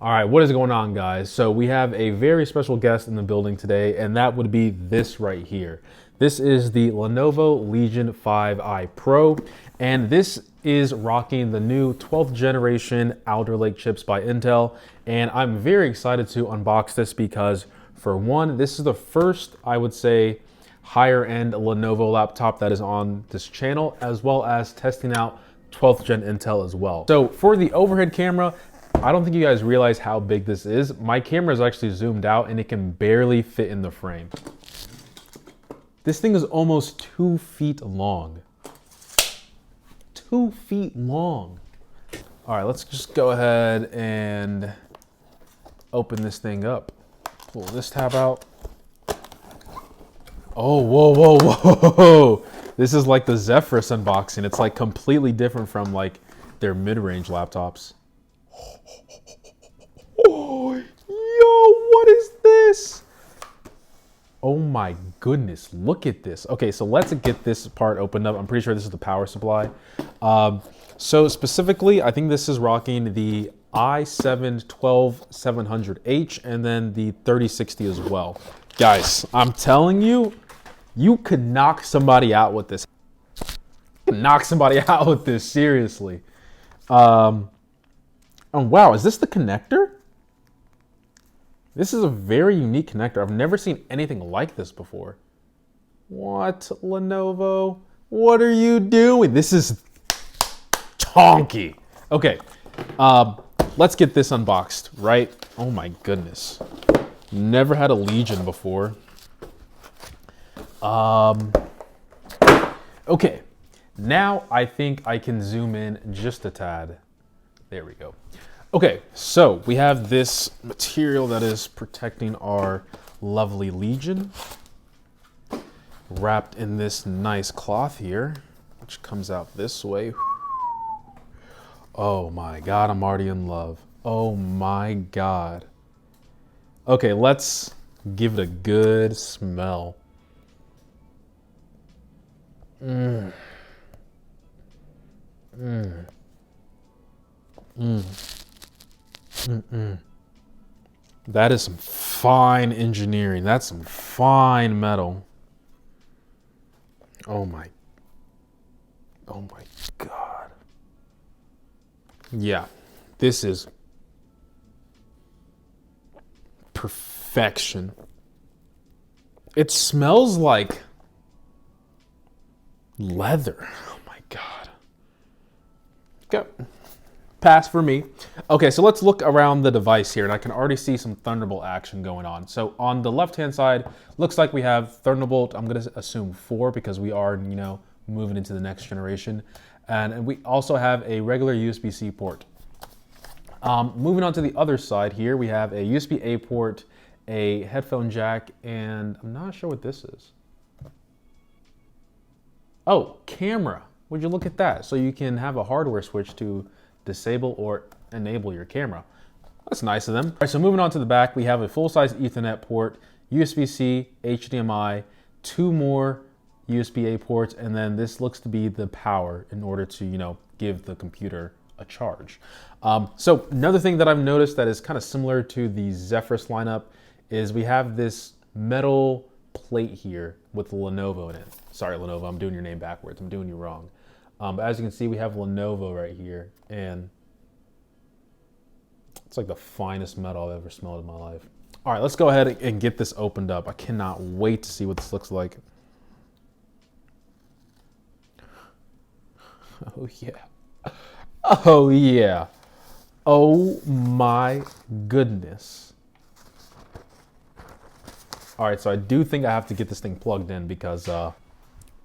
All right, what is going on, guys? So we have a very special guest in the building today, and that would be this right here. This is the Lenovo Legion 5i Pro, and this is rocking the new 12th generation Alder Lake chips by Intel. And I'm very excited to unbox this because, for one, this is the first, I would say, higher end Lenovo laptop that is on this channel, as well as testing out 12th gen Intel as well. So for the overhead camera, I don't think you guys realize how big this is. My camera is actually zoomed out and it can barely fit in the frame. This thing is almost 2 feet long. 2 feet long. All right, let's just go ahead and open this thing up. Pull this tab out. Oh, whoa, whoa, whoa. This is like the Zephyrus unboxing. It's like completely different from like their mid-range laptops. Oh, yo, what is this? Oh my goodness, look at this. Okay, so let's get this part opened up. I'm pretty sure this is the power supply. So specifically, I think this is rocking the i7-12700H and then the 3060 as well. Guys, I'm telling you, you could knock somebody out with this. Knock somebody out with this, seriously. Oh wow, is this the connector? This is a very unique connector. I've never seen anything like this before. What, Lenovo? What are you doing? This is chonky. Okay, let's get this unboxed, right? Oh my goodness. Never had a Legion before. Okay, now I think I can zoom in just a tad. There we go. Okay, so we have this material that is protecting our lovely Legion, wrapped in this nice cloth here, which comes out this way. Oh my God, I'm already in love. Oh my God. Okay, let's give it a good smell. Mmm. Mmm. Mmm. Mm-mm. That is some fine engineering. That's some fine metal. Oh my God. Yeah, this is perfection. It smells like leather. Oh my God. Go. Pass for me. Okay, so let's look around the device here, and I can already see some Thunderbolt action going on. So on the left-hand side, looks like we have Thunderbolt, I'm gonna assume 4 because we are, moving into the next generation. And we also have a regular USB-C port. Moving on to the other side here, we have a USB-A port, a headphone jack, and I'm not sure what this is. Oh, camera. Would you look at that? So you can have a hardware switch to disable or enable your camera. That's nice of them. All right, so moving on to the back, we have a full-size Ethernet port, USB-C, HDMI, 2 more USB-A ports, and then this looks to be the power in order to, give the computer a charge. So another thing that I've noticed that is kind of similar to the Zephyrus lineup is we have this metal plate here with Lenovo in it. Sorry, Lenovo, I'm doing your name backwards. I'm doing you wrong. But as you can see, we have Lenovo right here, and it's like the finest metal I've ever smelled in my life. All right, let's go ahead and get this opened up. I cannot wait to see what this looks like. Oh yeah. Oh yeah. Oh my goodness. All right, so I do think I have to get this thing plugged in because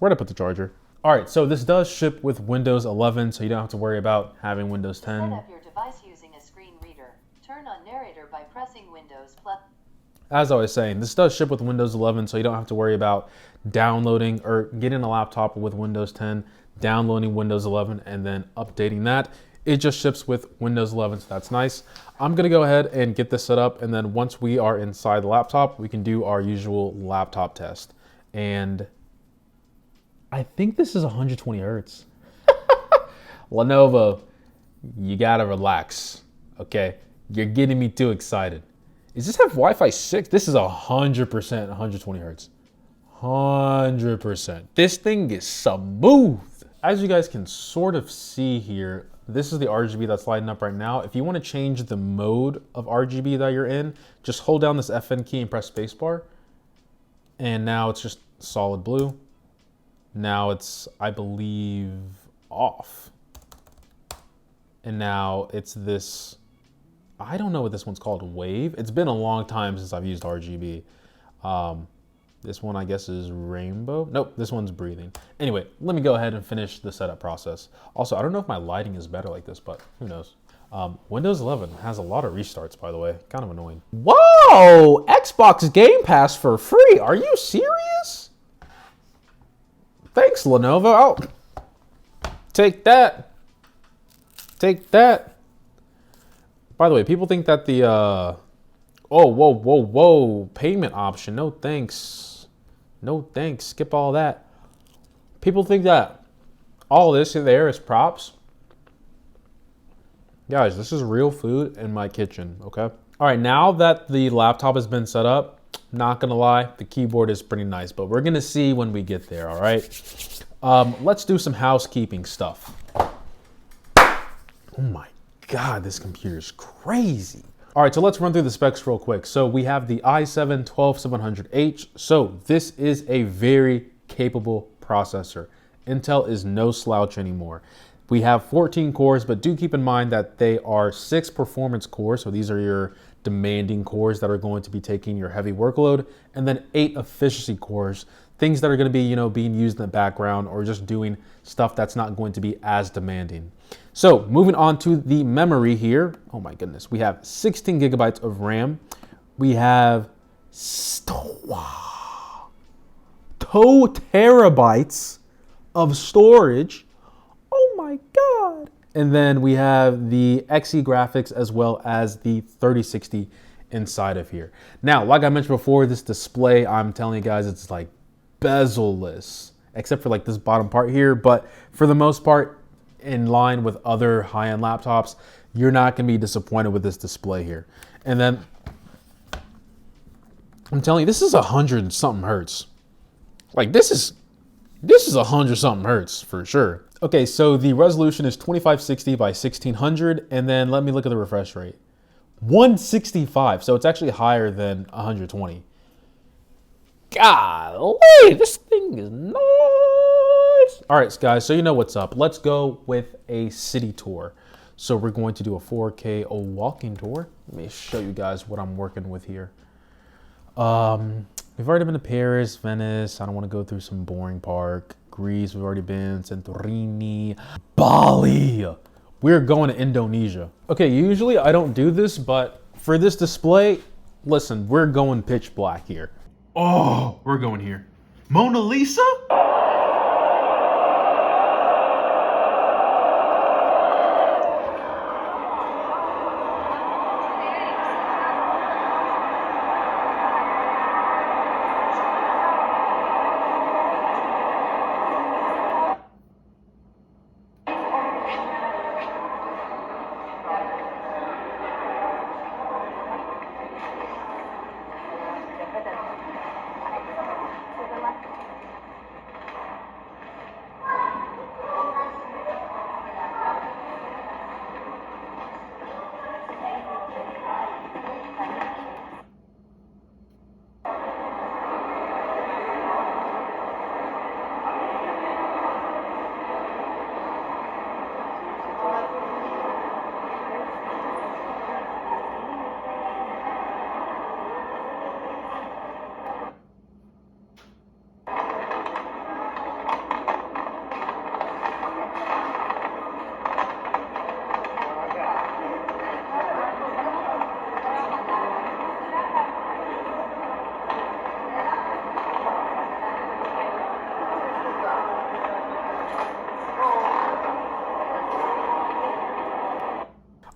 where'd I put the charger? All right, so this does ship with Windows 11, so you don't have to worry about having Windows 10. Set up your device using a screen reader. Turn on narrator by pressing Windows+. As I was saying, this does ship with Windows 11, so you don't have to worry about downloading or getting a laptop with Windows 10, downloading Windows 11, and then updating that. It just ships with Windows 11, so that's nice. I'm gonna go ahead and get this set up, and then once we are inside the laptop, we can do our usual laptop test. And I think this is 120 hertz. Lenovo, you gotta relax, okay? You're getting me too excited. Does this have Wi-Fi 6? This is 100% 120 hertz. 100%. This thing is smooth. As you guys can sort of see here, this is the RGB that's lighting up right now. If you want to change the mode of RGB that you're in, just hold down this FN key and press spacebar. And now it's just solid blue. Now it's, I believe, off. And now it's this, I don't know what this one's called, wave. It's been a long time since I've used RGB. This one, I guess, is rainbow. Nope, this one's breathing. Anyway, let me go ahead and finish the setup process. Also, I don't know if my lighting is better like this, but who knows? Windows 11 has a lot of restarts, by the way. Kind of annoying. Whoa! Xbox Game Pass for free. Are you serious? Thanks, Lenovo. Oh, take that. Take that. By the way, people think that the, oh, whoa, payment option. No thanks. No thanks. Skip all that. People think that all this in there is props. Guys, this is real food in my kitchen, okay? All right, now that the laptop has been set up, not gonna lie, the keyboard is pretty nice, but we're gonna see when we get there, all right? Let's do some housekeeping stuff. Oh my God, this computer is crazy. All right, so let's run through the specs real quick. So we have the i7-12700H. So this is a very capable processor. Intel is no slouch anymore. We have 14 cores, but do keep in mind that they are 6 performance cores. So these are your demanding cores that are going to be taking your heavy workload, and then 8 efficiency cores, things that are going to be, you know, being used in the background or just doing stuff that's not going to be as demanding. So moving on to the memory here. Oh my goodness. We have 16 gigabytes of RAM. We have 2 terabytes of storage. Oh my God. And then we have the Xe graphics as well as the 3060 inside of here. Now, like I mentioned before, this display, I'm telling you guys, it's like bezel-less, except for like this bottom part here. But for the most part, in line with other high-end laptops, you're not going to be disappointed with this display here. And then I'm telling you, this is 100 something hertz. Like this is 100 something hertz for sure. Okay, so the resolution is 2560 by 1600, and then let me look at the refresh rate. 165, so it's actually higher than 120. Golly, this thing is nice. All right, guys, so you know what's up. Let's go with a city tour. So we're going to do a 4K walking tour. Let me show you guys what I'm working with here. We've already been to Paris, Venice. I don't want to go through some boring park. Greece, we've already been. Santorini, Bali. We're going to Indonesia. Okay, usually I don't do this, but for this display, listen, we're going pitch black here. Oh, we're going here. Mona Lisa?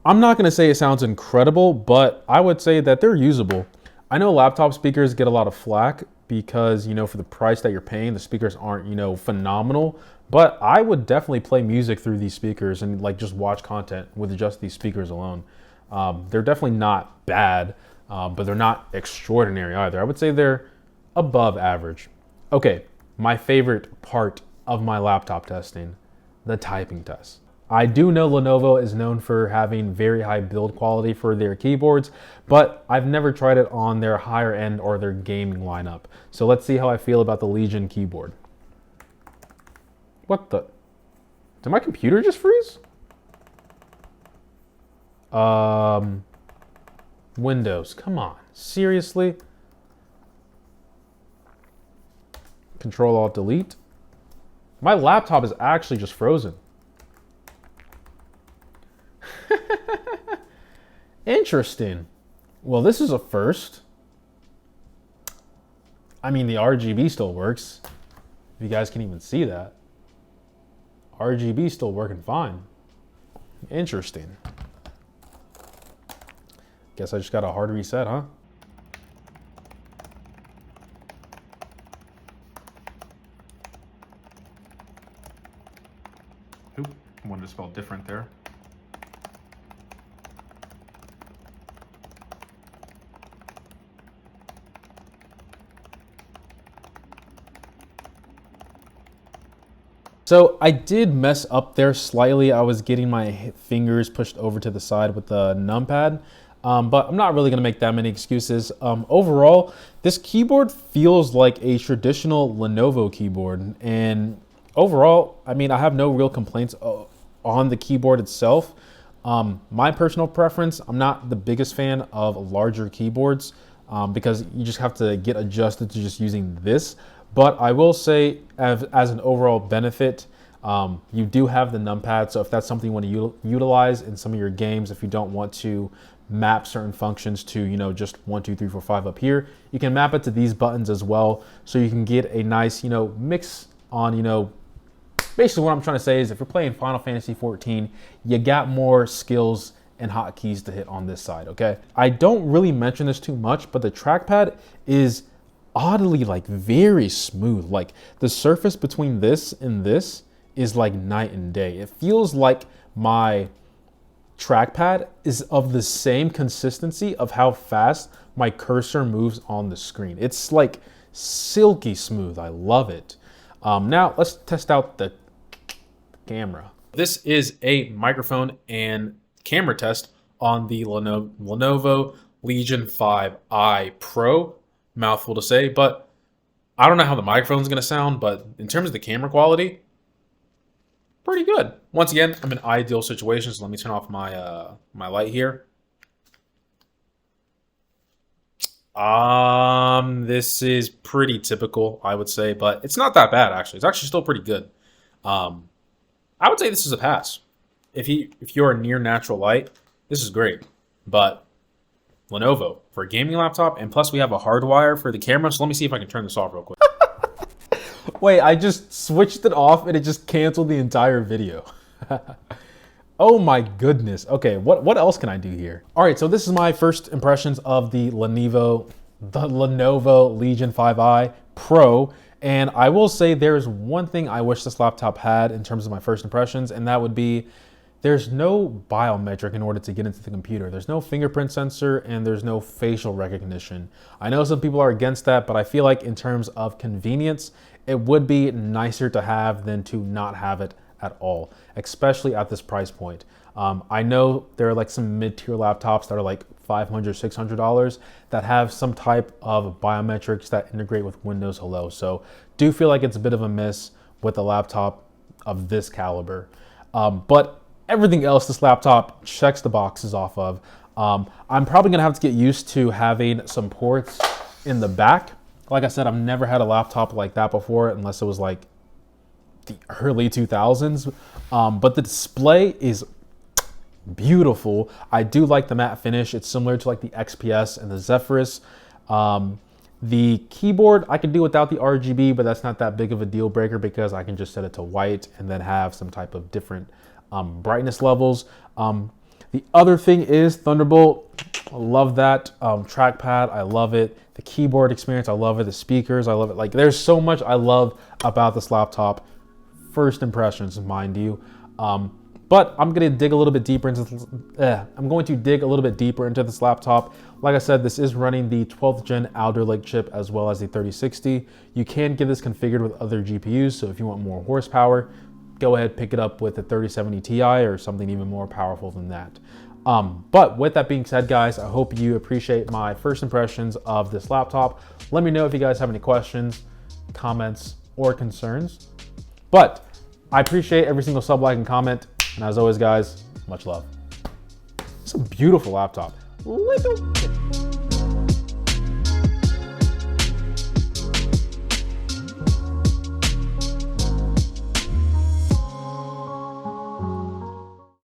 I'm not gonna say it sounds incredible, but I would say that they're usable. I know laptop speakers get a lot of flack because, you know, for the price that you're paying, the speakers aren't, you know, phenomenal, but I would definitely play music through these speakers and like just watch content with just these speakers alone. They're definitely not bad, but they're not extraordinary either. I would say they're above average. Okay, my favorite part of my laptop testing, the typing test. I do know Lenovo is known for having very high build quality for their keyboards, but I've never tried it on their higher end or their gaming lineup. So let's see how I feel about the Legion keyboard. What the? Did my computer just freeze? Windows, come on, seriously? Control Alt Delete. My laptop is actually just frozen. Interesting. Well, this is a first. I mean, the RGB still works. If you guys can even see that. RGB still working fine. Interesting. Guess I just got a hard reset, huh? Oop, wanted to spell different there. So I did mess up there slightly. I was getting my fingers pushed over to the side with the numpad, but I'm not really gonna make that many excuses. Overall, this keyboard feels like a traditional Lenovo keyboard. And overall, I mean, I have no real complaints on the keyboard itself. My personal preference, I'm not the biggest fan of larger keyboards because you just have to get adjusted to just using this. But I will say, as an overall benefit, you do have the numpad. So if that's something you want to utilize in some of your games, if you don't want to map certain functions to, you know, just 1, 2, 3, 4, 5 up here, you can map it to these buttons as well. So you can get a nice, you know, mix on, you know, basically what I'm trying to say is if you're playing Final Fantasy 14, you got more skills and hotkeys to hit on this side, okay? I don't really mention this too much, but the trackpad is oddly like very smooth. Like the surface between this and this is like night and day. It feels like my trackpad is of the same consistency of how fast my cursor moves on the screen. It's like silky smooth. I love it. Now let's test out the camera. This is a microphone and camera test on the Lenovo Legion 5i Pro. Mouthful to say, but I don't know how the microphone's gonna sound, but in terms of the camera quality, pretty good. Once again, I'm in ideal situations. So let me turn off my my light here. This is pretty typical, I would say, but it's not that bad actually. It's actually still pretty good. I would say this is a pass. If you're near natural light, this is great, but Lenovo for a gaming laptop, and plus we have a hardwire for the camera. So let me see if I can turn this off real quick. Wait, I just switched it off and it just canceled the entire video. Oh my goodness. Okay, what else can I do here? All right, so this is my first impressions of the Lenovo Legion 5i Pro. And I will say there's one thing I wish this laptop had in terms of my first impressions, and that would be there's no biometric in order to get into the computer. There's no fingerprint sensor and there's no facial recognition. I know some people are against that, but I feel like in terms of convenience, it would be nicer to have than to not have it at all, especially at this price point. I know there are like some mid-tier laptops that are like $500, $600 that have some type of biometrics that integrate with Windows Hello. So do feel like it's a bit of a miss with a laptop of this caliber. But everything else this laptop checks the boxes off of. I'm probably gonna have to get used to having some ports in the back. Like I said, I've never had a laptop like that before, unless it was like the early 2000s. But the display is beautiful. I do like the matte finish. It's similar to like the XPS and the Zephyrus. The keyboard, I can do without the RGB, but that's not that big of a deal breaker because I can just set it to white and then have some type of different brightness levels. The other thing is Thunderbolt. I love that. Trackpad, I love it. The keyboard experience, I love it. The speakers, I love it. Like there's so much I love about this laptop. First impressions, mind you. But I'm going to dig a little bit deeper into this laptop. Like I said, this is running the 12th gen Alder Lake chip as well as the 3060. You can get this configured with other GPUs, so if you want more horsepower, go ahead, pick it up with the 3070 Ti or something even more powerful than that. But with that being said, guys, I hope you appreciate my first impressions of this laptop. Let me know if you guys have any questions, comments, or concerns. But I appreciate every single sub, like, and comment. And as always, guys, much love. It's a beautiful laptop. Little